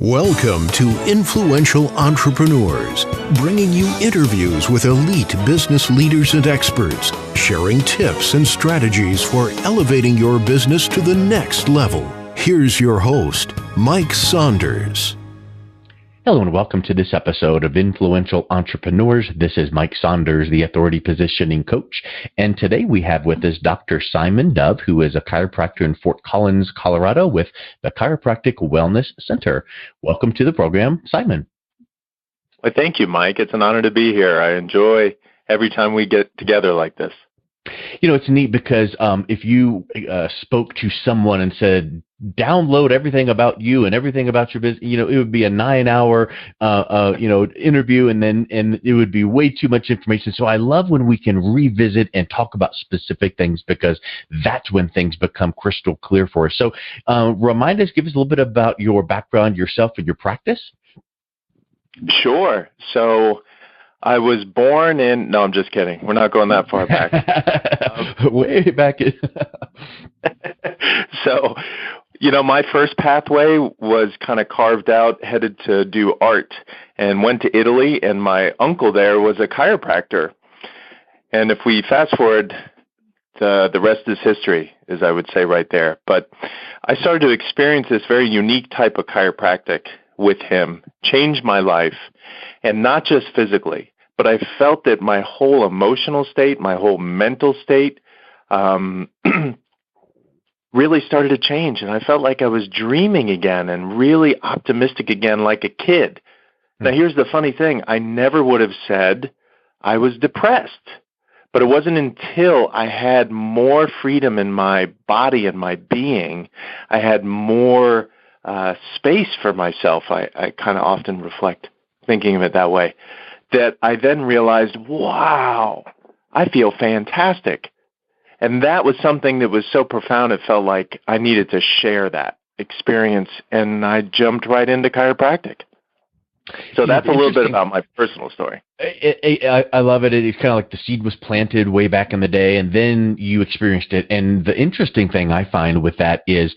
Welcome to Influential Entrepreneurs, bringing you interviews with elite business leaders and experts, sharing tips and strategies for elevating your business to the next level. Here's your host, Mike Saunders. Hello and welcome to this episode of Influential Entrepreneurs. This is Mike Saunders, the Authority Positioning Coach. And today we have with us Dr. Simon Dove, who is a chiropractor in Fort Collins, Colorado with the Chiropractic Wellness Center. Welcome to the program, Simon. Well, thank you, Mike. It's an honor to be here. I enjoy every time we get together like this. You know, it's neat because if you spoke to someone and said, download everything about you and everything about your business, it would be a 9-hour, interview, and it would be way too much information. So I love when we can revisit and talk about specific things, because that's when things become crystal clear for us. So remind us, give us a little bit about your background, yourself, and your practice. Sure. So I was born in, no, I'm just kidding. We're not going that far back. Way back. So, my first pathway was kind of carved out, headed to do art, and went to Italy, and my uncle there was a chiropractor. And if we fast forward, the rest is history, as I would say right there. But I started to experience this very unique type of chiropractic with him, changed my life, and not just physically, but I felt that my whole emotional state, my whole mental state, really started to change, and I felt like I was dreaming again and really optimistic again, like a kid. Now, here's the funny thing. I never would have said I was depressed, but it wasn't until I had more freedom in my body and my being, I had more space for myself. I kind of often reflect thinking of it that way, that I then realized, wow, I feel fantastic. And that was something that was so profound, it felt like I needed to share that experience, and I jumped right into chiropractic. So that's a little bit about my personal story. I love it. It's kind of like the seed was planted way back in the day, and then you experienced it. And the interesting thing I find with that is,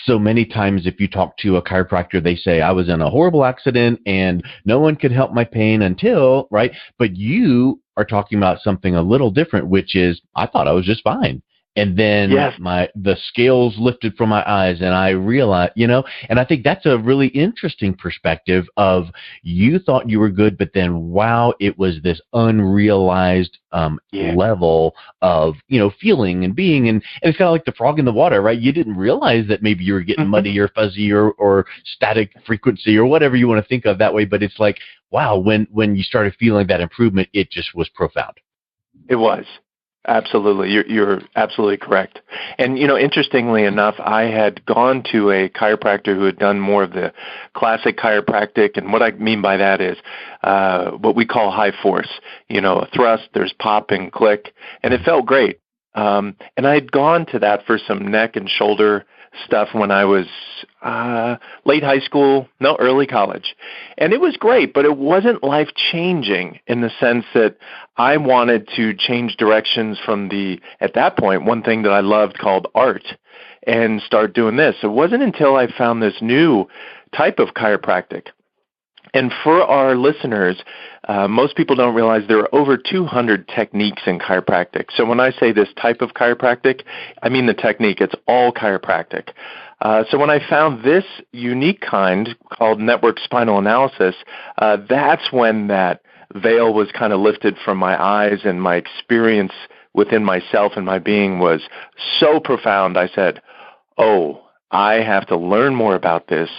so many times if you talk to a chiropractor, they say, I was in a horrible accident and no one could help my pain until, right? But you are talking about something a little different, which is, I thought I was just fine. And then yes, the scales lifted from my eyes, and I realized, and I think that's a really interesting perspective of, you thought you were good, but then, wow, it was this unrealized level of, feeling and being. And it's kind of like the frog in the water, right? You didn't realize that maybe you were getting muddy or fuzzy or static frequency or whatever you want to think of that way. But it's like, wow, when you started feeling that improvement, it just was profound. It was. Absolutely. You're absolutely correct. And, interestingly enough, I had gone to a chiropractor who had done more of the classic chiropractic. And what I mean by that is what we call high force. A thrust, there's pop and click, and it felt great. And I had gone to that for some neck and shoulder stuff when I was early college. And it was great, but it wasn't life-changing in the sense that I wanted to change directions from at that point, one thing that I loved called art, and start doing this. It wasn't until I found this new type of chiropractic. And for our listeners, most people don't realize there are over 200 techniques in chiropractic. So when I say this type of chiropractic, I mean the technique. It's all chiropractic. So when I found this unique kind called Network Spinal Analysis, that's when that veil was kind of lifted from my eyes, and my experience within myself and my being was so profound. I said, oh, I have to learn more about this.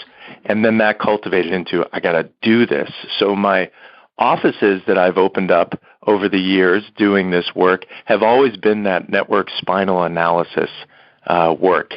And then that cultivated into, I got to do this. So my offices that I've opened up over the years doing this work have always been that network spinal analysis work.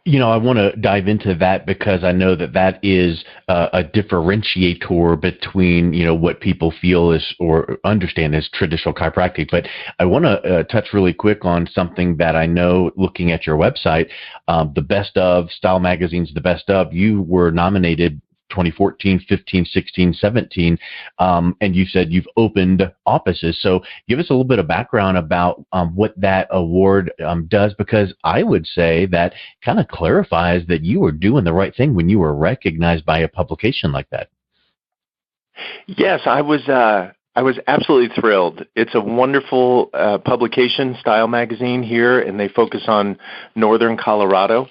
I want to dive into that, because I know that is a differentiator between, what people feel is or understand as traditional chiropractic. But I want to touch really quick on something that I know, looking at your website, the Best of Style Magazine's The Best of, you were nominated 2014, 15, 16, 17, and you said you've opened offices. So give us a little bit of background about what that award does, because I would say that kind of clarifies that you were doing the right thing when you were recognized by a publication like that. Yes, I was absolutely thrilled. It's a wonderful publication, style magazine here, and they focus on northern Colorado.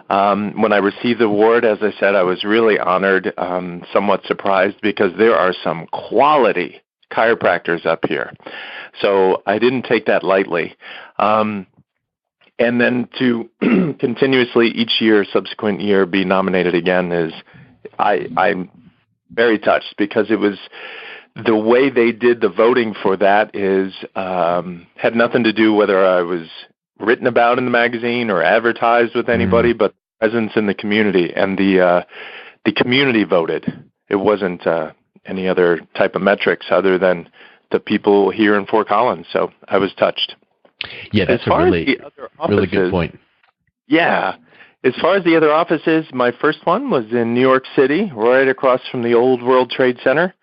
When I received the award, as I said, I was really honored, somewhat surprised, because there are some quality chiropractors up here. So I didn't take that lightly. And then to continuously each year, subsequent year, be nominated again is, I'm very touched, because it was the way they did the voting for that is had nothing to do whether I was written about in the magazine or advertised with anybody, but presence in the community, and the community voted. It wasn't any other type of metrics other than the people here in Fort Collins. So I was touched. Yeah, that's a really good point. Yeah. As far as the other offices, my first one was in New York City, right across from the old World Trade Center.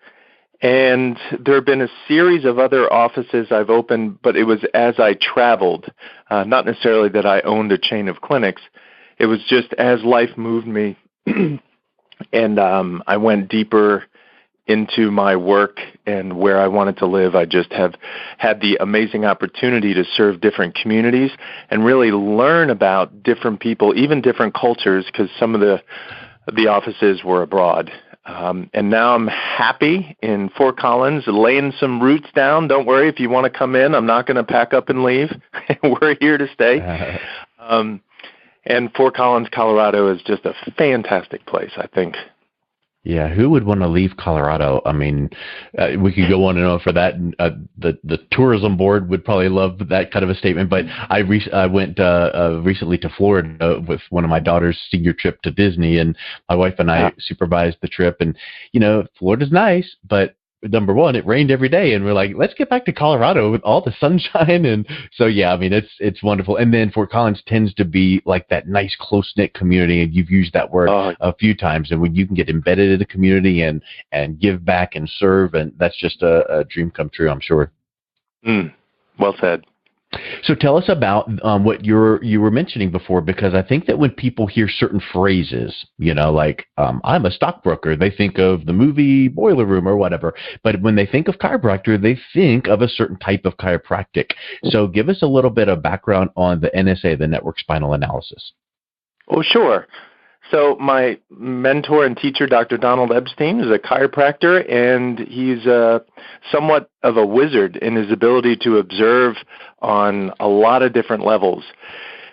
And there have been a series of other offices I've opened, but it was as I traveled, not necessarily that I owned a chain of clinics. It was just as life moved me, and I went deeper into my work and where I wanted to live. I just have had the amazing opportunity to serve different communities and really learn about different people, even different cultures, because some of the offices were abroad. And now I'm happy in Fort Collins, laying some roots down. Don't worry, if you want to come in, I'm not going to pack up and leave. We're here to stay. And Fort Collins, Colorado is just a fantastic place, I think. Yeah, who would want to leave Colorado? I mean, we could go on and on for that. The tourism board would probably love that kind of a statement. But I went recently to Florida with one of my daughter's senior trip to Disney, and my wife and I supervised the trip. And Florida's nice, but number one, it rained every day, and we're like, let's get back to Colorado with all the sunshine. And so, yeah, I mean, it's wonderful. And then Fort Collins tends to be like that nice, close-knit community, and you've used that word a few times. And when you can get embedded in the community and give back and serve, and that's just a dream come true, I'm sure. Well said. So tell us about what you were mentioning before, because I think that when people hear certain phrases, like I'm a stockbroker, they think of the movie Boiler Room or whatever. But when they think of chiropractor, they think of a certain type of chiropractic. So give us a little bit of background on the NSA, the Network Spinal Analysis. Oh, sure. So my mentor and teacher, Dr. Donald Epstein, is a chiropractor, and he's somewhat of a wizard in his ability to observe on a lot of different levels.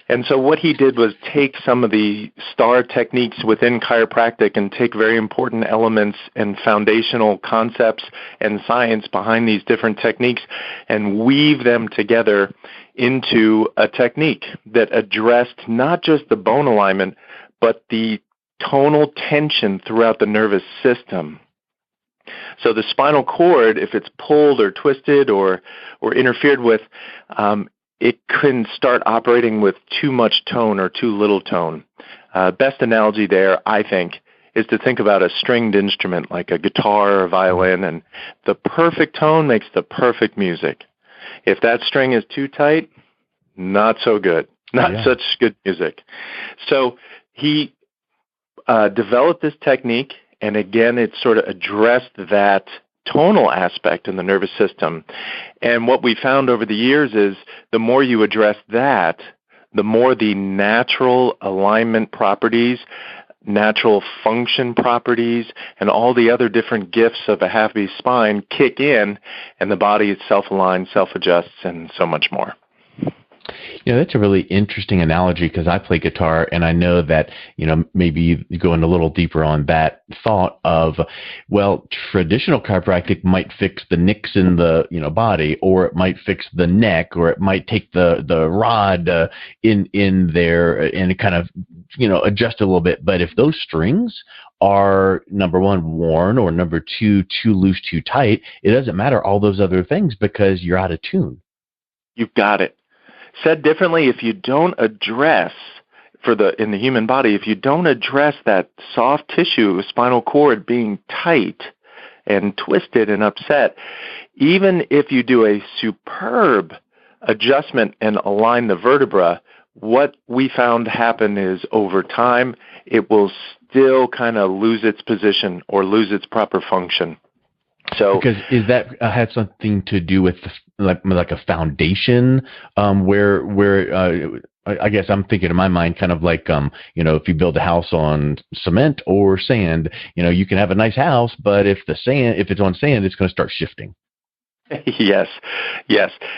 And so what he did was take some of the star techniques within chiropractic and take very important elements and foundational concepts and science behind these different techniques and weave them together into a technique that addressed not just the bone alignment, but the tonal tension throughout the nervous system. So the spinal cord, if it's pulled or twisted or interfered with, it can start operating with too much tone or too little tone. Best analogy there, I think, is to think about a stringed instrument like a guitar or a violin, and the perfect tone makes the perfect music. If that string is too tight, not so good, not such good music. So he developed this technique, and again, it sort of addressed that tonal aspect in the nervous system. And what we found over the years is the more you address that, the more the natural alignment properties, natural function properties, and all the other different gifts of a happy spine kick in, and the body is self-aligns, self-adjusts, and so much more. That's a really interesting analogy, because I play guitar, and I know that, maybe going a little deeper on that thought of, well, traditional chiropractic might fix the nicks in the, body, or it might fix the neck, or it might take the rod in there and kind of, adjust a little bit. But if those strings are, number one, worn, or number two, too loose, too tight, it doesn't matter all those other things, because you're out of tune. You've got it. Said differently, if you don't address in the human body, if you don't address that soft tissue, spinal cord being tight and twisted and upset, even if you do a superb adjustment and align the vertebra, what we found happen is over time, it will still kind of lose its position or lose its proper function. So, because is that had something to do with like a foundation, where I guess I'm thinking in my mind kind of like if you build a house on cement or sand, you can have a nice house, but if it's on sand, it's going to start shifting. Yes.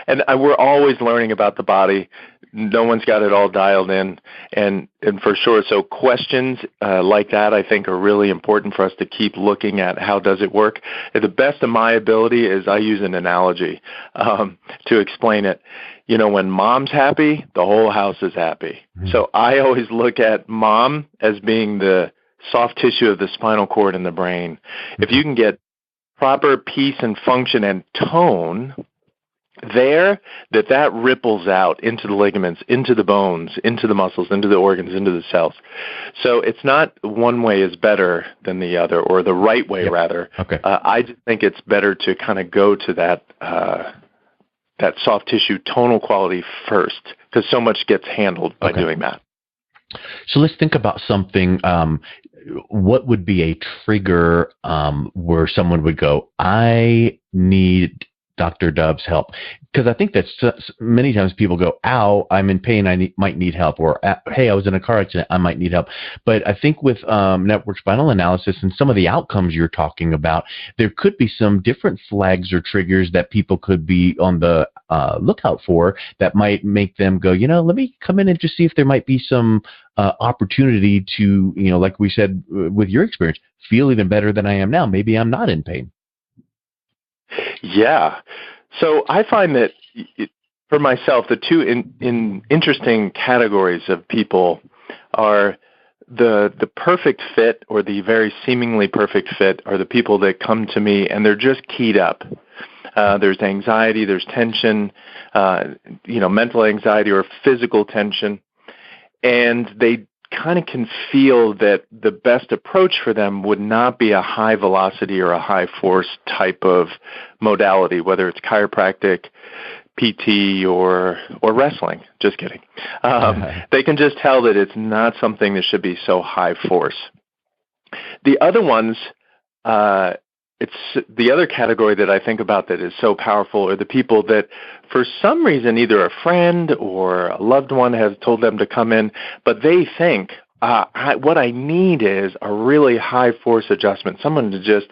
And we're always learning about the body. No one's got it all dialed in, and for sure. So questions like that, I think, are really important for us to keep looking at. How does it work? The best of my ability is I use an analogy to explain it. When mom's happy, the whole house is happy. Mm-hmm. So I always look at mom as being the soft tissue of the spinal cord and the brain. Mm-hmm. If you can get proper peace and function and tone there, that ripples out into the ligaments, into the bones, into the muscles, into the organs, into the cells. So it's not one way is better than the other, or the right way, rather. Okay. I just think it's better to kind of go to that soft tissue tonal quality first, because so much gets handled by doing that. So let's think about something. What would be a trigger where someone would go, I need Dr. Dove's help? Because I think that's many times people go, ow, I'm in pain, I might need help. Or, hey, I was in a car accident, I might need help. But I think with Network Spinal Analysis and some of the outcomes you're talking about, there could be some different flags or triggers that people could be on the lookout for that might make them go, let me come in and just see if there might be some opportunity to, like we said with your experience, feel even better than I am now. Maybe I'm not in pain. Yeah. So I find that for myself, the two interesting categories of people are the perfect fit, or the very seemingly perfect fit, are the people that come to me and they're just keyed up. There's anxiety, there's tension, mental anxiety or physical tension, and they kind of can feel that the best approach for them would not be a high velocity or a high force type of modality, whether it's chiropractic, PT, or wrestling. Just kidding. They can just tell that it's not something that should be so high force. The other ones, it's the other category that I think about that is so powerful, are the people that for some reason either a friend or a loved one has told them to come in, but they think, what I need is a really high force adjustment, someone to just,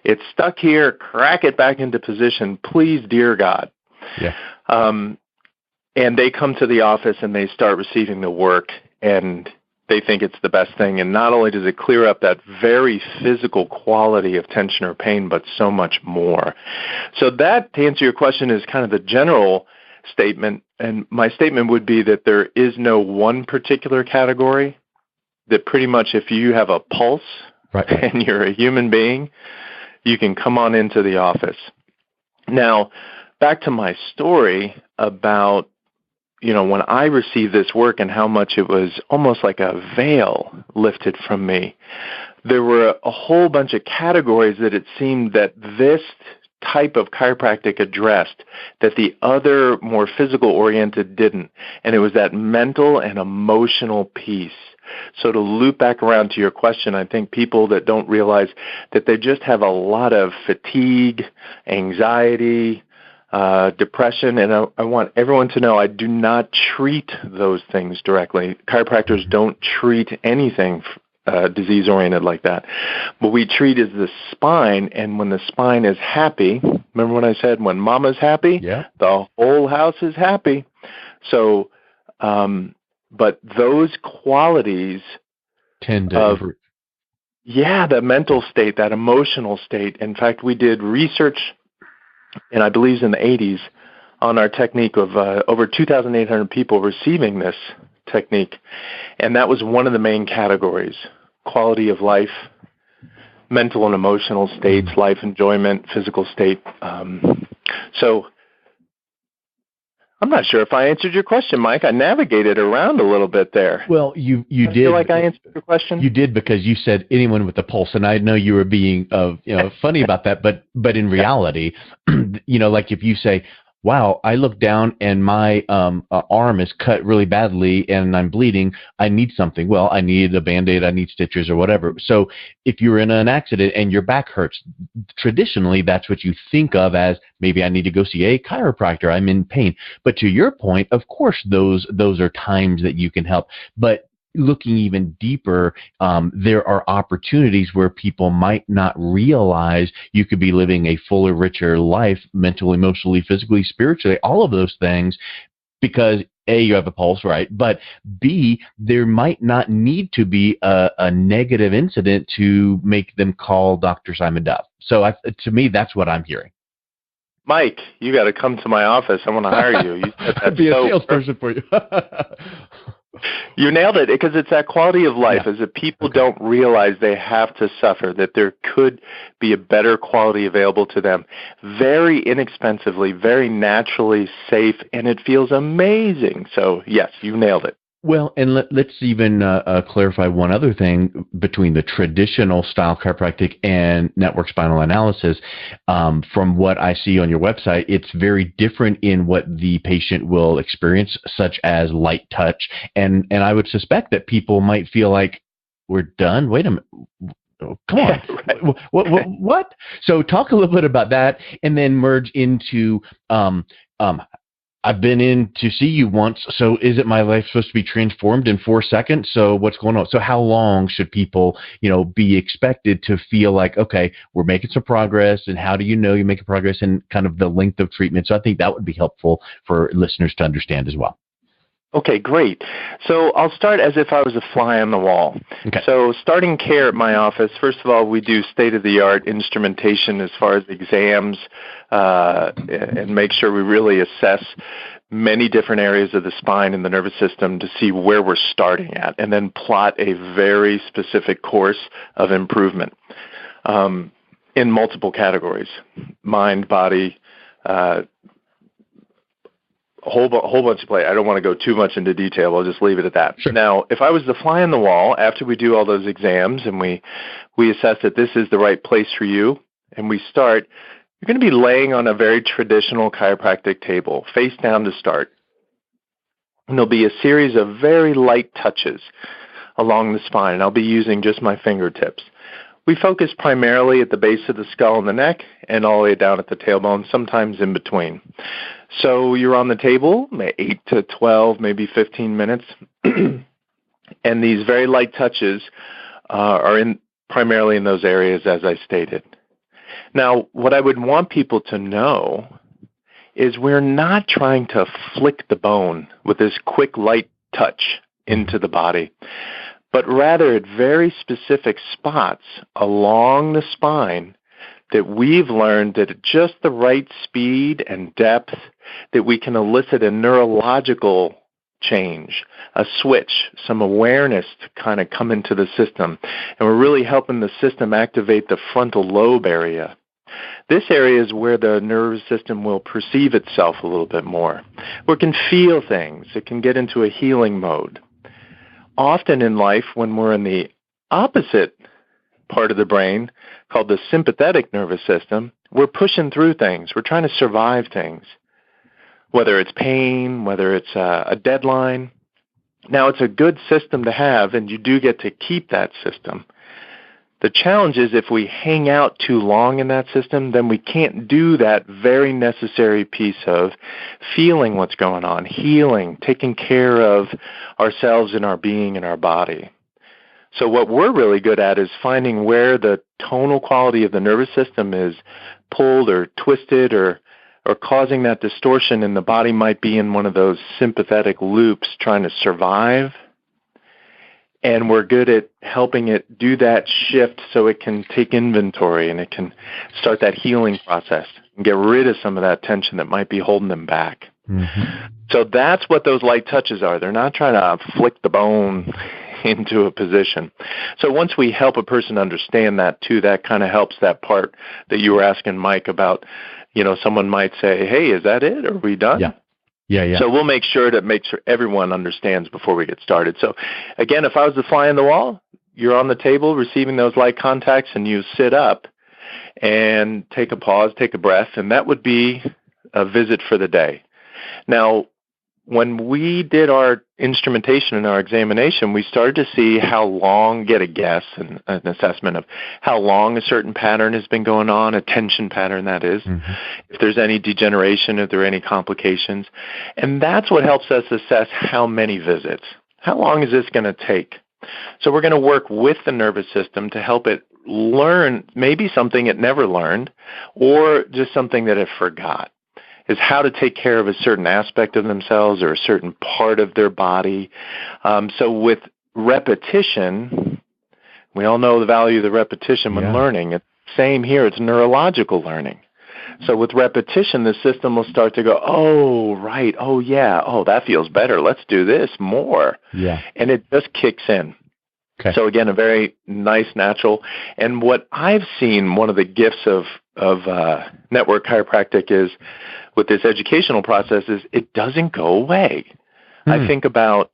it's stuck here, crack it back into position, please, dear God. Yeah. And they come to the office and they start receiving the work, and they think it's the best thing. And not only does it clear up that very physical quality of tension or pain, but so much more. So that, to answer your question, is kind of the general statement. And my statement would be that there is no one particular category, that pretty much if you have a pulse and you're a human being, you can come on into the office. Now, back to my story about when I received this work and how much it was almost like a veil lifted from me, there were a whole bunch of categories that it seemed that this type of chiropractic addressed that the other more physical-oriented didn't. And it was that mental and emotional piece. So to loop back around to your question, I think people that don't realize that they just have a lot of fatigue, anxiety, depression, and I want everyone to know I do not treat those things directly. Chiropractors don't treat anything disease-oriented like that. What we treat is the spine, and when the spine is happy, remember when I said when mama's happy, the whole house is happy. So, but those qualities tend to the mental state, that emotional state. In fact, we did research, and I believe in the 80s, on our technique of over 2,800 people receiving this technique. And that was one of the main categories: quality of life, mental and emotional states, life enjoyment, physical state. So I'm not sure if I answered your question, Mike. I navigated around a little bit there. Well, you did. Feel like I answered your question? You did, because you said anyone with a pulse, and I know you were being funny about that, but in reality, like if you say, wow, I look down and my arm is cut really badly and I'm bleeding, I need something. Well, I need a Band-Aid, I need stitches or whatever. So if you're in an accident and your back hurts, traditionally that's what you think of as, maybe I need to go see a chiropractor, I'm in pain. But to your point, of course, those are times that you can help. But looking even deeper, there are opportunities where people might not realize you could be living a fuller, richer life, mentally, emotionally, physically, spiritually, all of those things, because A, you have a pulse, right? But B, there might not need to be a negative incident to make them call Dr. Simon Duff. So to me, that's what I'm hearing. Mike, you got to come to my office. I want to hire you. You said I'd be a salesperson for you. You nailed it, because it's that quality of life, is that people don't realize they have to suffer, that there could be a better quality available to them very inexpensively, very naturally safe, and it feels amazing. So, yes, you nailed it. Well, and let's even clarify one other thing between the traditional style chiropractic and network spinal analysis. From what I see on your website, it's very different in what the patient will experience, such as light touch. And I would suspect that people might feel like, we're done? Wait a minute. Come on. Right. What? So talk a little bit about that, and then merge into I've been in to see you once, so is it my life supposed to be transformed in 4 seconds? So what's going on? So how long should people, be expected to feel like, okay, we're making some progress, and how do you know you're making progress, and kind of the length of treatment? So I think that would be helpful for listeners to understand as well. Okay, great. So I'll start as if I was a fly on the wall. Okay. So starting care at my office, first of all, we do state-of-the-art instrumentation as far as exams and make sure we really assess many different areas of the spine and the nervous system to see where we're starting at, and then plot a very specific course of improvement in multiple categories: mind, body, a whole bunch of play. I don't want to go too much into detail. I'll just leave it at that. Sure. Now, if I was the fly on the wall, after we do all those exams and we assess that this is the right place for you, and we start, you're going to be laying on a very traditional chiropractic table, face down to start. And there'll be a series of very light touches along the spine, and I'll be using just my fingertips. We focus primarily at the base of the skull and the neck, and all the way down at the tailbone, sometimes in between. So you're on the table, 8 to 12, maybe 15 minutes, and these very light touches are primarily in those areas, as I stated. Now, what I would want people to know is we're not trying to flick the bone with this quick light touch into the body, but rather at very specific spots along the spine that we've learned that at just the right speed and depth that we can elicit a neurological change, a switch, some awareness to kind of come into the system. And we're really helping the system activate the frontal lobe area. This area is where the nervous system will perceive itself a little bit more, where it can feel things. It can get into a healing mode. Often in life, when we're in the opposite part of the brain, called the sympathetic nervous system, we're pushing through things. We're trying to survive things, whether it's pain, whether it's a deadline. Now, it's a good system to have, and you do get to keep that system. The challenge is if we hang out too long in that system, then we can't do that very necessary piece of feeling what's going on, healing, taking care of ourselves and our being and our body. So what we're really good at is finding where the tonal quality of the nervous system is pulled or twisted or causing that distortion, and the body might be in one of those sympathetic loops trying to survive. And we're good at helping it do that shift so it can take inventory and it can start that healing process and get rid of some of that tension that might be holding them back. Mm-hmm. So that's what those light touches are. They're not trying to flick the bone into a position. So once we help a person understand that too, that kind of helps that part that you were asking Mike about. Someone might say, hey, is that it? Are we done? Yeah. Yeah, yeah. So we'll make sure everyone understands before we get started. So again, if I was the fly on the wall, you're on the table receiving those light contacts, and you sit up and take a pause, take a breath, and that would be a visit for the day. Now, when we did our instrumentation and our examination, we started to see how long, get a guess and an assessment of how long a certain pattern has been going on, a tension pattern that is, if there's any degeneration, if there are any complications. And that's what helps us assess how many visits. How long is this going to take? So we're going to work with the nervous system to help it learn maybe something it never learned, or just something that it forgot, is how to take care of a certain aspect of themselves or a certain part of their body. So with repetition, we all know the value of the repetition when learning. It's same here. It's neurological learning. So with repetition, the system will start to go, oh, right, oh, yeah, oh, that feels better. Let's do this more. Yeah. And it just kicks in. Okay. So again, a very nice, natural. And what I've seen, one of the gifts of network chiropractic is, with this educational process, is it doesn't go away. I think about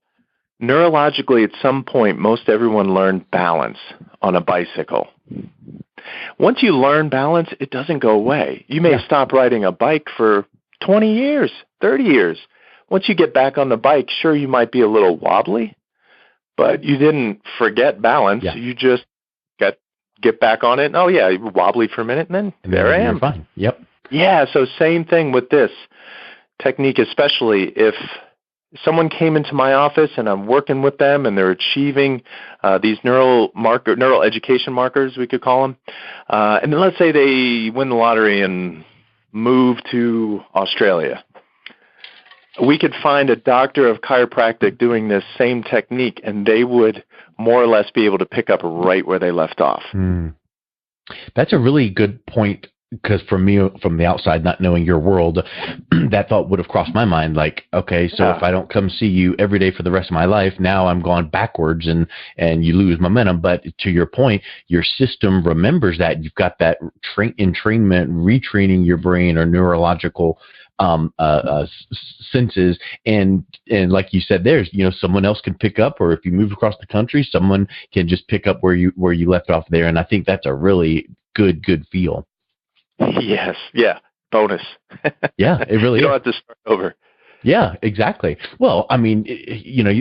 neurologically, at some point, most everyone learned balance on a bicycle. Once you learn balance, it doesn't go away. You may stop riding a bike for 20 years, 30 years. Once you get back on the bike, sure, you might be a little wobbly, but you didn't forget balance. Yeah. You just get back on it. And, oh, yeah, you're wobbly for a minute, and then there I am. You're fine. Yep. Yeah, so same thing with this technique, especially if someone came into my office and I'm working with them and they're achieving these neural education markers, we could call them. And then let's say they win the lottery and move to Australia. We could find a doctor of chiropractic doing this same technique, and they would more or less be able to pick up right where they left off. That's a really good point. Because for me, from the outside, not knowing your world, that thought would have crossed my mind. Like, okay, so if I don't come see you every day for the rest of my life, now I'm going backwards and you lose momentum. But to your point, your system remembers that. You've got that entrainment, retraining your brain or neurological senses. And like you said, there's, someone else can pick up, or if you move across the country, someone can just pick up where you left off there. And I think that's a really good feel. Yes. Yeah. Bonus. Yeah, it really is. You don't have to start over. Yeah, exactly. Well, I mean,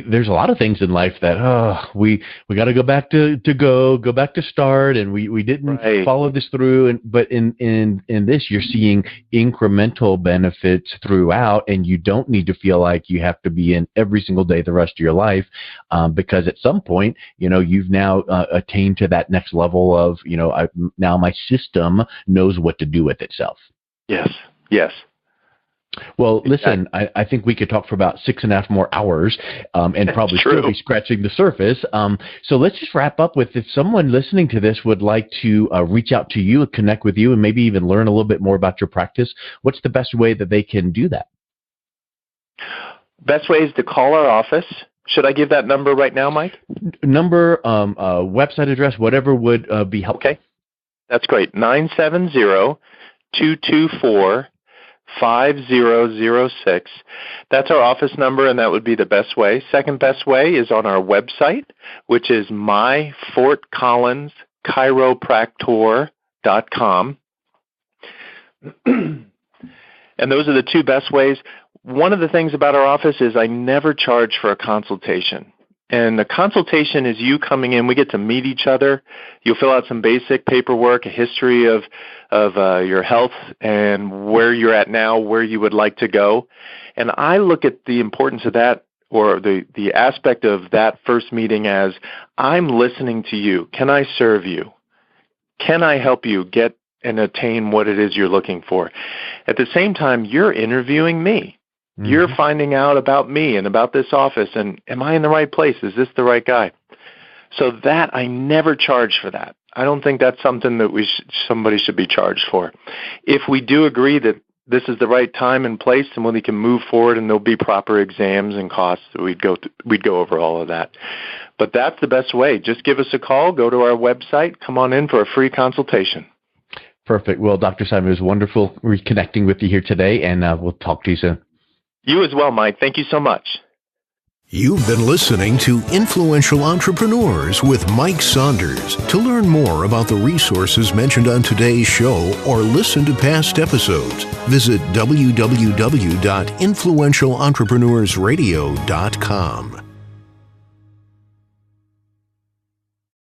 there's a lot of things in life that we got to go back go back to start, and we didn't follow this through. But in this, you're seeing incremental benefits throughout, and you don't need to feel like you have to be in every single day the rest of your life, because at some point, you've now attained to that next level of now my system knows what to do with itself. Yes. Yes. Well, listen, I think we could talk for about 6.5 more hours and probably still be scratching the surface. So let's just wrap up with, if someone listening to this would like to reach out to you, connect with you, and maybe even learn a little bit more about your practice, what's the best way that they can do that? Best way is to call our office. Should I give that number right now, Mike? Number, website address, whatever would be helpful. Okay. That's great. 970-224-5006. That's our office number, and that would be the best way. Second best way is on our website, which is myfortcollinschiropractor.com. And those are the two best ways. One of the things about our office is I never charge for a consultation. And the consultation is you coming in. We get to meet each other. You'll fill out some basic paperwork, a history of your health and where you're at now, where you would like to go. And I look at the importance of that, or the aspect of that first meeting, as I'm listening to you. Can I serve you? Can I help you get and attain what it is you're looking for? At the same time, you're interviewing me. Mm-hmm. You're finding out about me and about this office, and am I in the right place? Is this the right guy? So that, I never charge for that. I don't think that's something that somebody should be charged for. If we do agree that this is the right time and place, and when we can move forward, and there'll be proper exams and costs, we'd go over all of that. But that's the best way. Just give us a call, go to our website, come on in for a free consultation. Perfect. Well, Dr. Simon, it was wonderful reconnecting with you here today, and we'll talk to you soon. You as well, Mike. Thank you so much. You've been listening to Influential Entrepreneurs with Mike Saunders. To learn more about the resources mentioned on today's show or listen to past episodes, visit www.influentialentrepreneursradio.com.